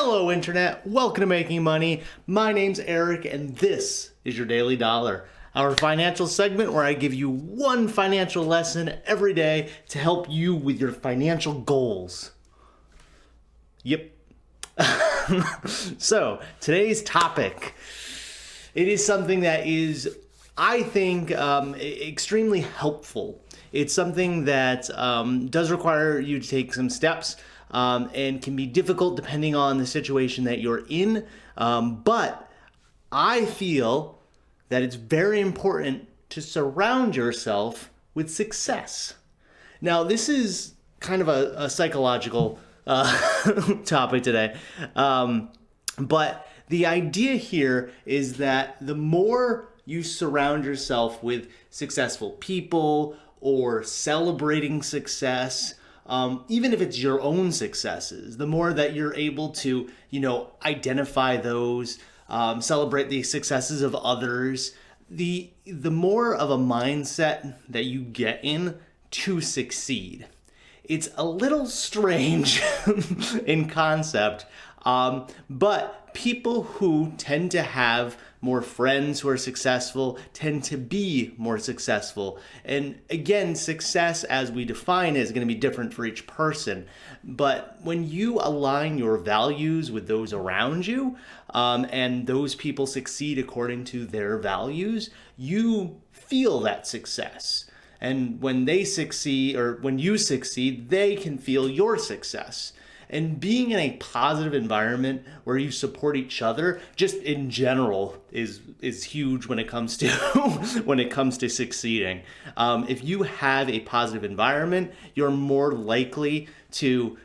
Hello Internet, welcome to Making Money. My name's Eric and this is your Daily Dollar, our financial segment where I give you one financial lesson every day to help you with your financial goals. Yep. So, today's topic, it is something that is, I think, extremely helpful. It's something that does require you to take some steps and can be difficult depending on the situation that you're in. But I feel that it's very important to surround yourself with success. Now, this is kind of a psychological topic today. But the idea here is that the more you surround yourself with successful people or celebrating success, even if it's your own successes, the more that you're able to, identify those, celebrate the successes of others, the more of a mindset that you get in to succeed. It's a little strange in concept, but people who tend to have more friends who are successful tend to be more successful. And again, success as we define it is going to be different for each person. But when you align your values with those around you, and those people succeed according to their values, you feel that success. And when they succeed, or when you succeed, they can feel your success. And being in a positive environment where you support each other, just in general, is huge when it comes to succeeding. If you have a positive environment, you're more likely to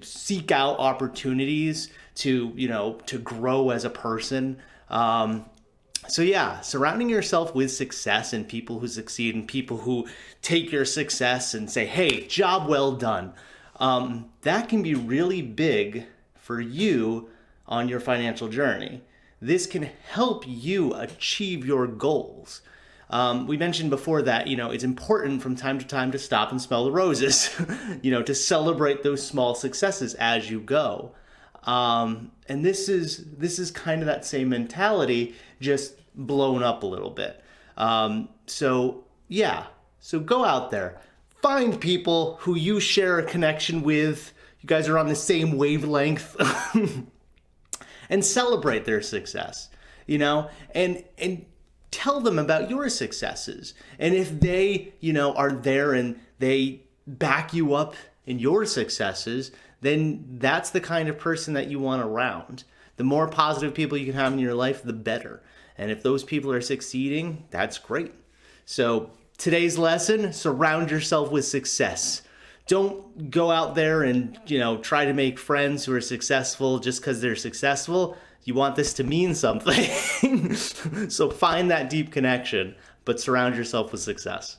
seek out opportunities to grow as a person. So yeah, surrounding yourself with success and people who succeed and people who take your success and say, hey, job well done. That can be really big for you on your financial journey. This can help you achieve your goals. We mentioned before that, it's important from time to time to stop and smell the roses, to celebrate those small successes as you go. And this is kind of that same mentality, just blown up a little bit. So go out there. Find people who you share a connection with. You guys are on the same wavelength and celebrate their success, and tell them about your successes. And if they, are there and they back you up in your successes, then that's the kind of person that you want around. The more positive people you can have in your life, the better. And if those people are succeeding, that's great. So today's lesson, surround yourself with success. Don't go out there and, try to make friends who are successful just because they're successful. You want this to mean something. So find that deep connection, but surround yourself with success.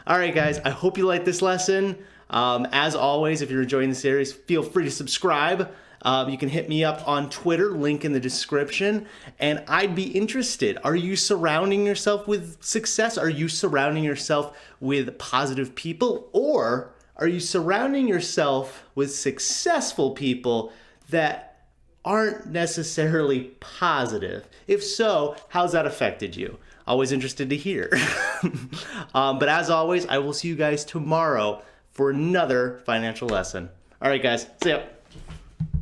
All right, guys, I hope you like this lesson. As always, if you're enjoying the series, feel free to subscribe. You can hit me up on Twitter, link in the description, and I'd be interested. Are you surrounding yourself with success? Are you surrounding yourself with positive people? Or are you surrounding yourself with successful people that aren't necessarily positive? If so, how's that affected you? Always interested to hear. But as always, I will see you guys tomorrow for another financial lesson. All right, guys, see ya.